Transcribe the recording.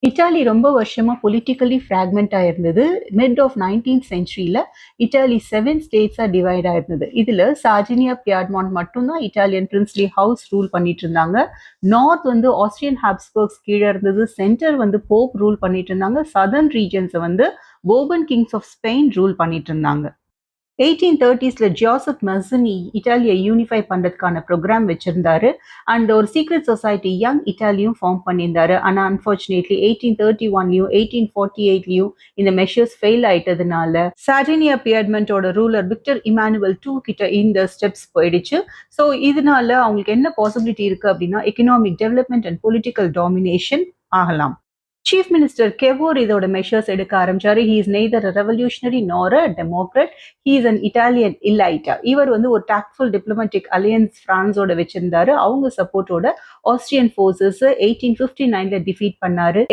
Italy ரொம்ப வருஷமா politically fragment ஆயிருந்தது. மிட் ஆஃப் 19th சென்ச்சுரியில இட்டாலி 7 ஸ்டேட்ஸா டிவைட் ஆயிருந்தது. இதுல சார்டினியா, பியாட்மாண்ட் மட்டும்தான் இட்டாலியன் பிரின்ஸ்லி ஹவுஸ் ரூல் பண்ணிட்டு இருந்தாங்க. நார்த் வந்து ஆஸ்ட்ரியன் ஹாப்ஸ்பர்க்ஸ் கீழ இருந்தது. சென்டர் வந்து போப் ரூல் பண்ணிட்டு இருந்தாங்க. சதர்ன் ரீஜன்ஸ வந்து Bourbon kings of Spain rule பண்ணிட்டு இருந்தாங்க. 1830ஸ்ல ஜோசப் மஸ்ஸினி இட்டாலியை யூனிஃபை பண்றதுக்கான ப்ரோக்ராம் வச்சிருந்தாரு. அண்ட் ஒரு சீக்ரெட் சொசைட்டி யங் இட்டாலியும் ஃபார்ம் பண்ணியிருந்தாரு. ஆனா அன்பார்ச்சுனேட்லி 1831லயும் 1848லயும் இந்த மெஷர்ஸ் ஃபெயில் ஆயிட்டதுனால சார்டினியா பியர்மெண்டோட ரூலர் விக்டர் இமானுவல் டூ கிட்ட இந்த ஸ்டெப்ஸ் போயிடுச்சு. ஸோ இதனால அவங்களுக்கு என்ன பாசிபிலிட்டி இருக்கு அப்படின்னா economic development and political domination ஆகலாம். சீஃப் மினிஸ்டர் கெவோர் இதோட மெஷர்ஸ் எடுக்க ஆரம்பிச்சாரு. He is neither a revolutionary nor a democrat. He is an Italian இலைட்டா. இவர் வந்து ஒரு டாக்ட்ஃபுல் டிப்ளமேட்டிக் அலையன்ஸ் பிரான்ஸோட வச்சிருந்தாரு. அவங்க சப்போர்ட்டோட ஆஸ்ட்ரியன் ஃபோர்ஸஸ் 1859ல டிஃபீட் பண்ணாரு.